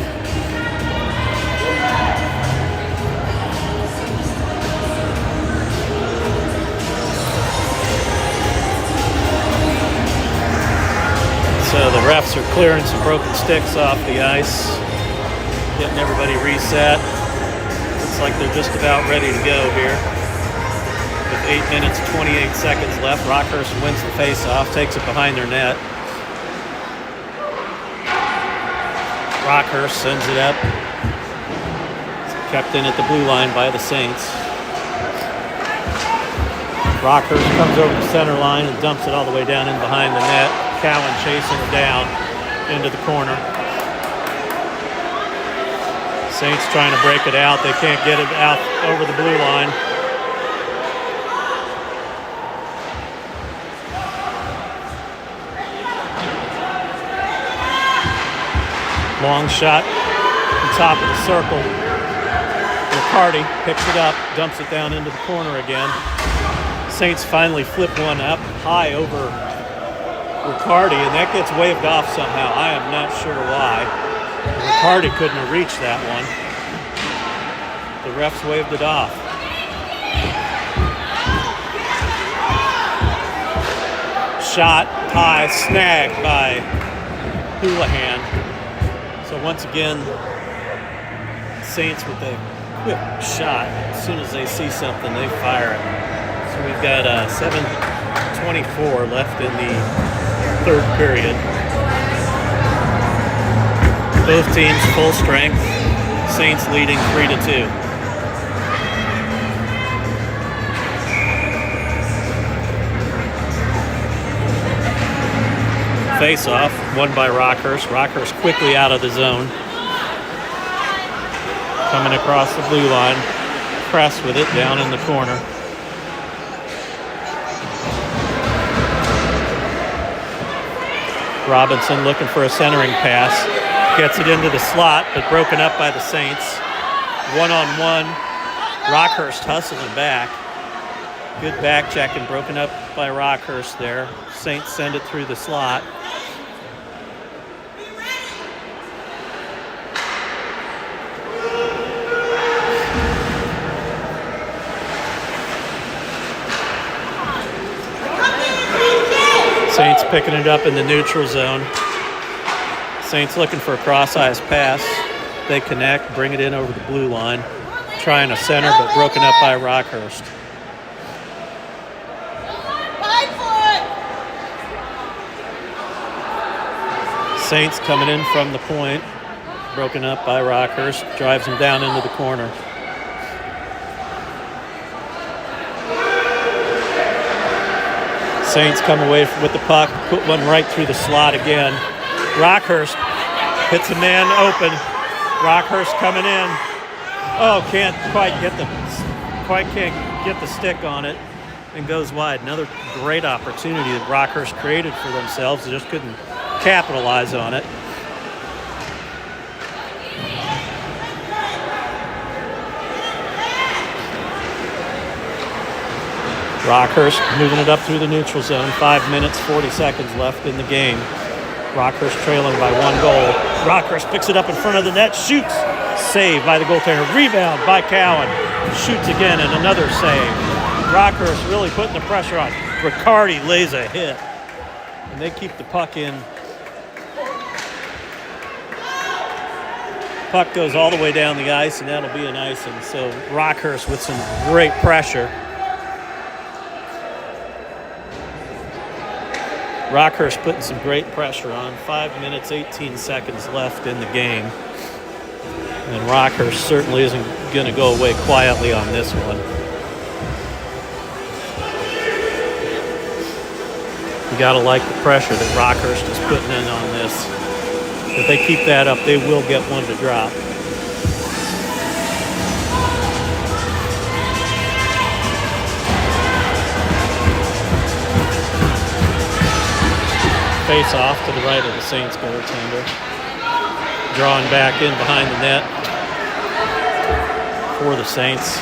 So the refs are clearing some broken sticks off the ice, getting everybody reset. Looks like they're just about ready to go here. With 8 minutes, 28 seconds left, Rockhurst wins the face-off, takes it behind their net. Rockhurst sends it up. It's kept in at the blue line by the Saints. Rockhurst comes over the center line and dumps it all the way down in behind the net. Cowan chasing it down into the corner. Saints trying to break it out. They can't get it out over the blue line. Long shot from top of the circle. McCarty picks it up, dumps it down into the corner again. Saints finally flip one up high over Riccardi, and that gets waved off somehow. I am not sure why. Riccardi couldn't have reached that one. The refs waved it off. Shot, high, snagged by Houlihan. So once again, Saints with a quick shot. As soon as they see something, they fire it. So we've got 7:24 left in the third period. Both teams full strength. Saints leading 3-2. Face-off, won by Rockhurst. Rockhurst quickly out of the zone. Coming across the blue line. Press with it down in the corner. Robinson looking for a centering pass. Gets it into the slot, but broken up by the Saints. One-on-one. Rockhurst hustling back. Good back check and broken up by Rockhurst there. Saints send it through the slot. Saints picking it up in the neutral zone. Saints looking for a cross-ice pass. They connect, bring it in over the blue line. Trying a center, but broken up by Rockhurst. Saints coming in from the point. Broken up by Rockhurst. Drives him down into the corner. Saints come away with the puck, put one right through the slot again. Rockhurst hits a man open. Rockhurst coming in. Oh, can't get the stick on it and goes wide. Another great opportunity that Rockhurst created for themselves. They just couldn't capitalize on it. Rockhurst moving it up through the neutral zone. 5 minutes, 40 seconds left in the game. Rockhurst trailing by 1 goal. Rockhurst picks it up in front of the net, shoots. Save by the goaltender. Rebound by Cowan. Shoots again and another save. Rockhurst really putting the pressure on. Riccardi lays a hit. And they keep the puck in. Puck goes all the way down the ice, and that'll be an icing. So Rockhurst with some great pressure. Rockhurst putting some great pressure on. 5 minutes, 18 seconds left in the game. And Rockhurst certainly isn't going to go away quietly on this one. You got to like the pressure that Rockhurst is putting in on this. If they keep that up, they will get one to drop. Face off to the right of the Saints goaltender. Drawing back in behind the net for the Saints.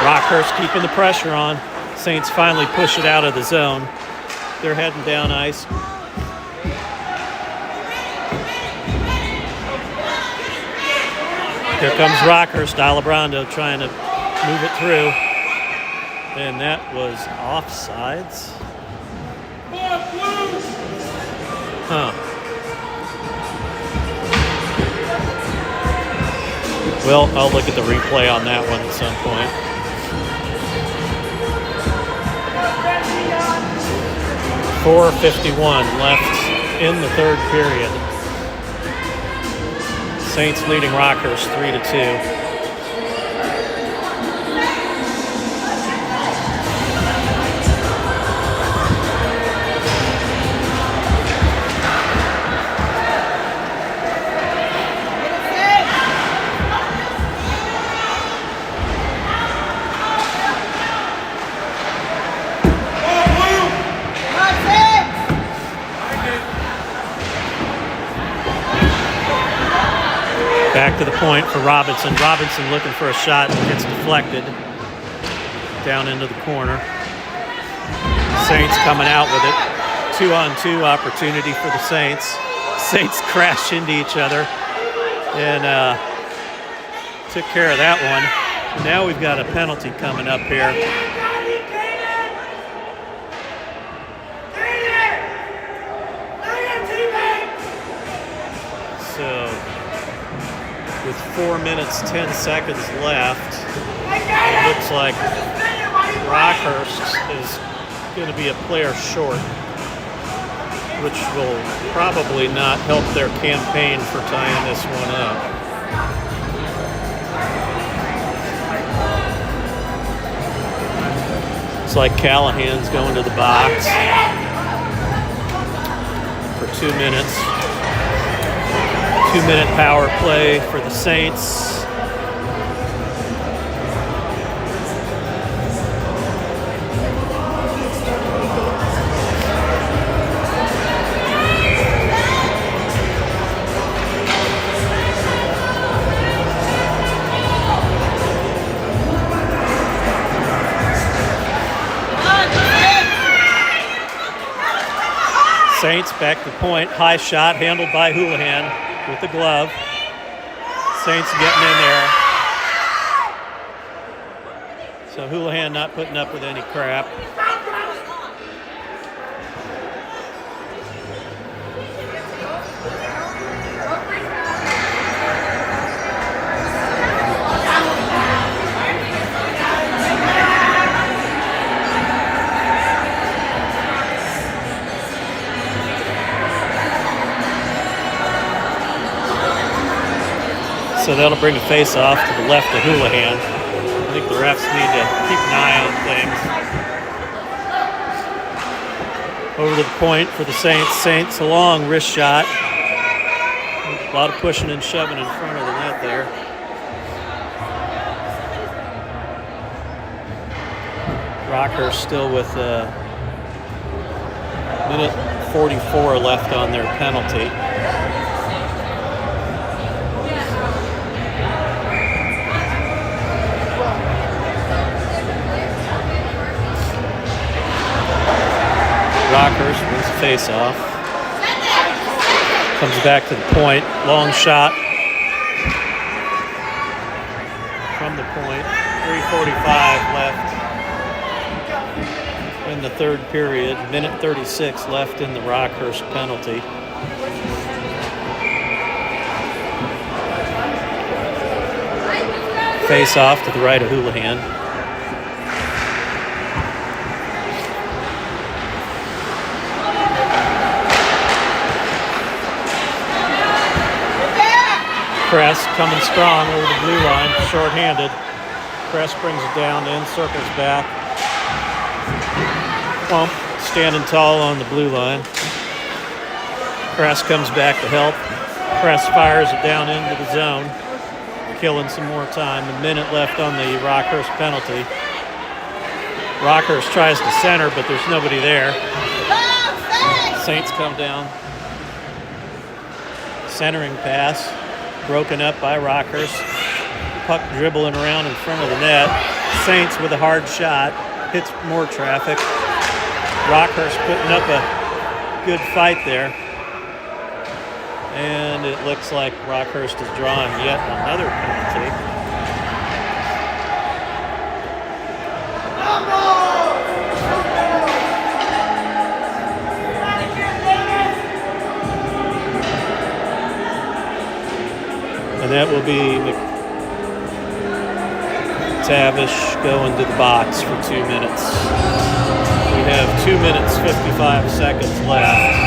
Rockhurst keeping the pressure on. Saints finally push it out of the zone. They're heading down ice. Here comes Rockhurst. Alibrando trying to move it through. And that was offsides. Huh. Well, I'll look at the replay on that one at some point. .451 left in the third period. Saints leading Rockhurst 3-2. Back to the point for Robinson. Robinson looking for a shot and gets deflected down into the corner. Saints coming out with it. 2-on-2 opportunity for the Saints. Saints crash into each other and took care of that one. Now we've got a penalty coming up here. So with 4 minutes, 10 seconds left, it looks like Rockhurst is going to be a player short, which will probably not help their campaign for tying this one up. It's like Callahan's going to the box for 2 minutes. 2-minute power play for the Saints. Saints back to the point. High shot handled by Houlihan with the glove. Saints getting in there. So Houlihan not putting up with any crap. So that'll bring a face-off to the left of Houlihan. I think the refs need to keep an eye on things. Over to the point for the Saints. Saints a long wrist shot. A lot of pushing and shoving in front of the net there. Rockhurst still with a minute 44 left on their penalty. Rockhurst wins the face-off. Comes back to the point. Long shot from the point. 3:45 left in the third period. Minute 36 left in the Rockhurst penalty. Face off to the right of Houlihan. Kress coming strong over the blue line, short-handed. Kress brings it down, then circles back. Plump standing tall on the blue line. Kress comes back to help. Kress fires it down into the zone, killing some more time. A minute left on the Rockhurst penalty. Rockhurst tries to center, but there's nobody there. Saints come down. Centering pass, broken up by Rockhurst. Puck dribbling around in front of the net. Saints with a hard shot, hits more traffic. Rockhurst putting up a good fight there. And it looks like Rockhurst is drawing yet another penalty. And that will be McTavish going to the box for 2 minutes. We have 2 minutes, 55 seconds left.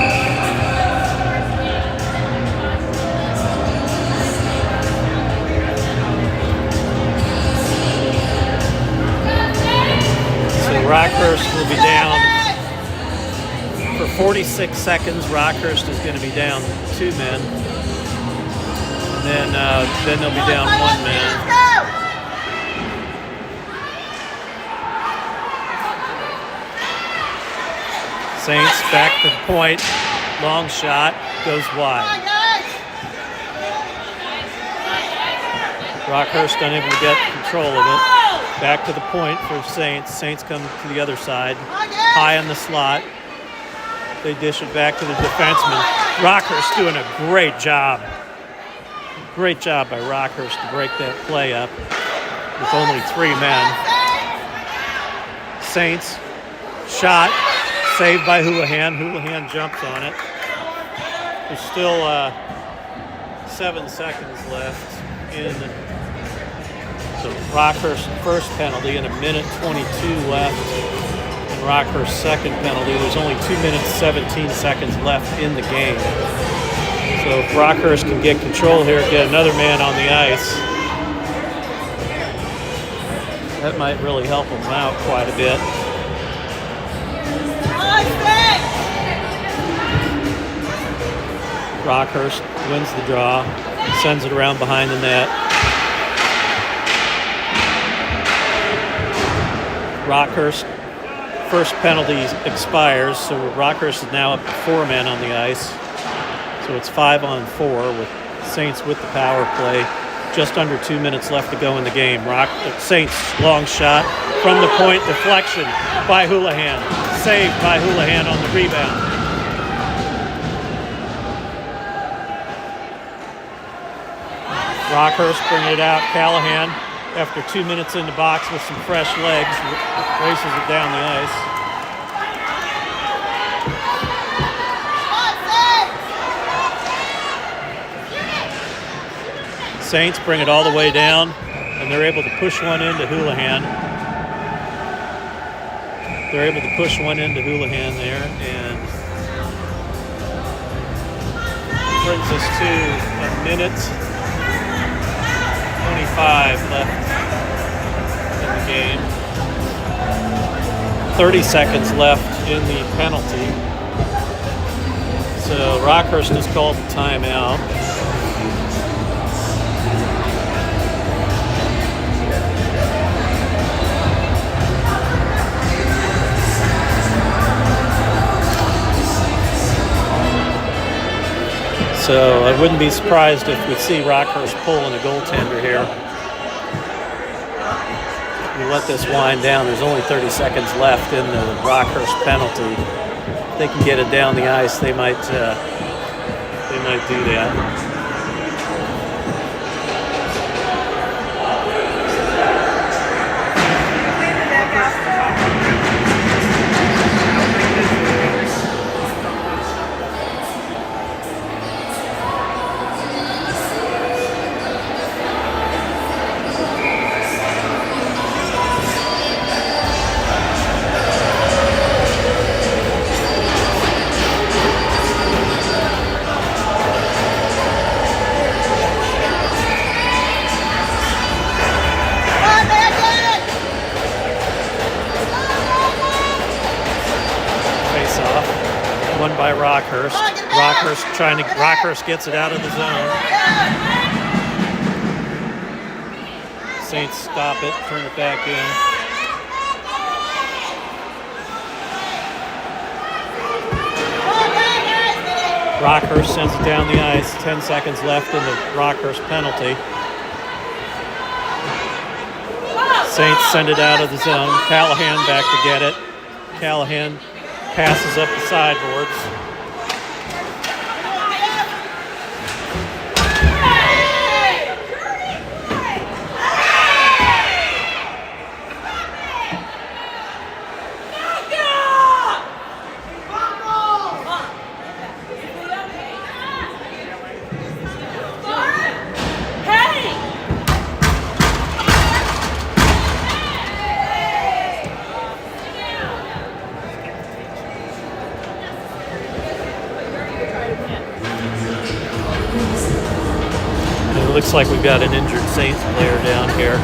Rockhurst will be down for 46 seconds. Rockhurst is going to be down 2 men. And then they'll be down 1 man. Saints back to the point. Long shot goes wide. Rockhurst unable to get control of it. Back to the point for Saints. Saints come to the other side. High on the slot. They dish it back to the defenseman. Rockhurst doing a great job. Great job by Rockhurst to break that play up with only 3 men. Saints shot. Saved by Houlihan. Houlihan jumps on it. There's still 7 seconds left in the Rockhurst first penalty and 1:22 left in Rockhurst's second penalty. There's only 2 minutes, 17 seconds left in the game. So if Rockhurst can get control here, get another man on the ice, that might really help them out quite a bit. Rockhurst wins the draw, sends it around behind the net. Rockhurst first penalty expires, so Rockhurst is now up to 4 men on the ice. So it's 5-on-4 with Saints with the power play. Just under 2 minutes left to go in the game. Saints long shot from the point, deflection by Houlihan. Saved by Houlihan on the rebound. Rockhurst bringing it out. Callahan, after 2 minutes in the box with some fresh legs, races it down the ice. Saints bring it all the way down, and they're able to push one into Houlihan. They're able to push one into Houlihan there, and brings us to 1:25 left in the game. 30 seconds left in the penalty. So Rockhurst has called the timeout. So I wouldn't be surprised if we see Rockhurst pulling a goaltender here. We let this wind down. There's only 30 seconds left in the Rockhurst penalty. If they can get it down the ice, they might do that. face-off, won by Rockhurst. Rockhurst gets it out of the zone. Saints stop it, turn it back in. Rockhurst sends it down the ice. 10 seconds left in the Rockhurst penalty. Saints send it out of the zone. Callahan back to get it. Callahan passes up the sideboards. It looks like we've got an injured Saints player down here.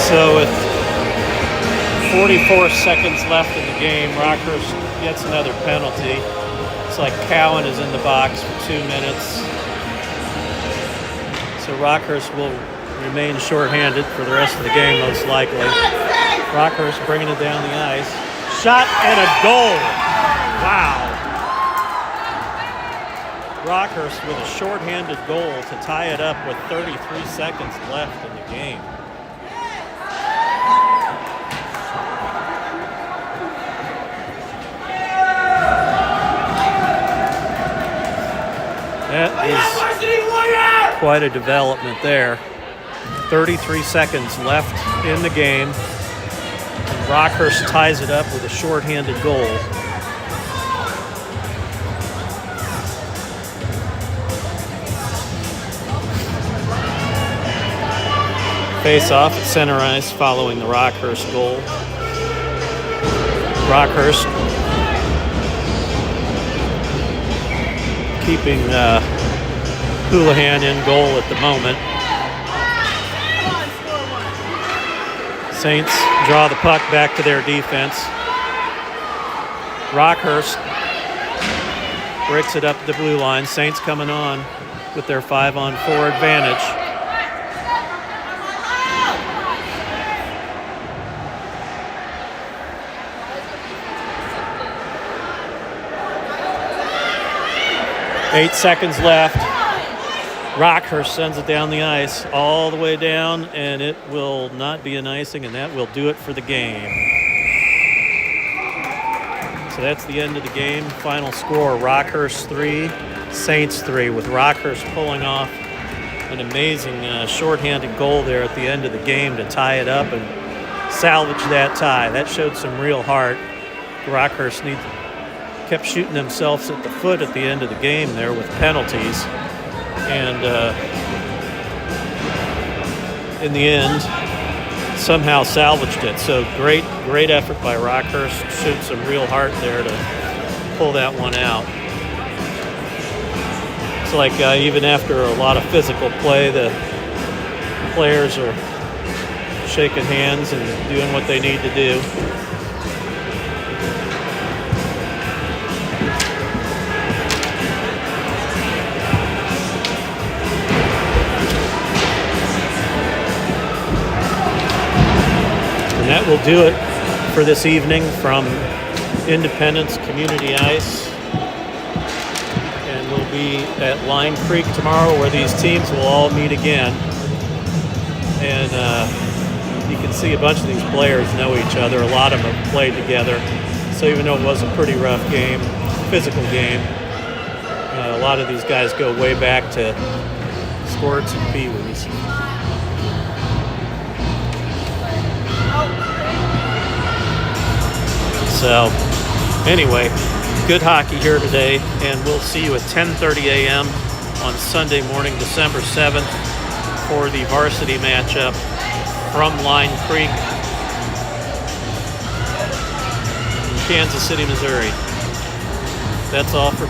So with 44 seconds left in the game, Rockhurst gets another penalty. It's like Cowan is in the box for 2 minutes. So Rockhurst will remain shorthanded for the rest of the game, most likely. Rockhurst bringing it down the ice. Shot and a goal. Wow. Rockhurst with a shorthanded goal to tie it up with 33 seconds left in the game. That is quite a development there. 33 seconds left in the game. And Rockhurst ties it up with a shorthanded goal. Face off at center ice following the Rockhurst goal. Rockhurst keeping Houlihan in goal at the moment. Saints draw the puck back to their defense. Rockhurst breaks it up the blue line. Saints coming on with their 5-on-4 advantage. Eight seconds left. Rockhurst sends it down the ice all the way down, and it will not be an icing, and that will do it for the game. So that's the end of the game. Final score, Rockhurst 3, Saints 3, with Rockhurst pulling off an amazing shorthanded goal there at the end of the game to tie it up and salvage that tie. That showed some real heart. Rockhurst kept shooting themselves at the foot at the end of the game there with penalties. And in the end, somehow salvaged it. So great effort by Rockhurst. Showed some real heart there to pull that one out. It's like even after a lot of physical play, the players are shaking hands and doing what they need to do. And that will do it for this evening from Independence Community Ice. And we'll be at Line Creek tomorrow where these teams will all meet again. And you can see a bunch of these players know each other. A lot of them have played together. So even though it was a pretty rough game, physical game, a lot of these guys go way back to Squirts and Pee-wees. So anyway, good hockey here today, and we'll see you at 10:30 a.m. on Sunday morning, December 7th, for the varsity matchup from Line Creek in Kansas City, Missouri. That's all for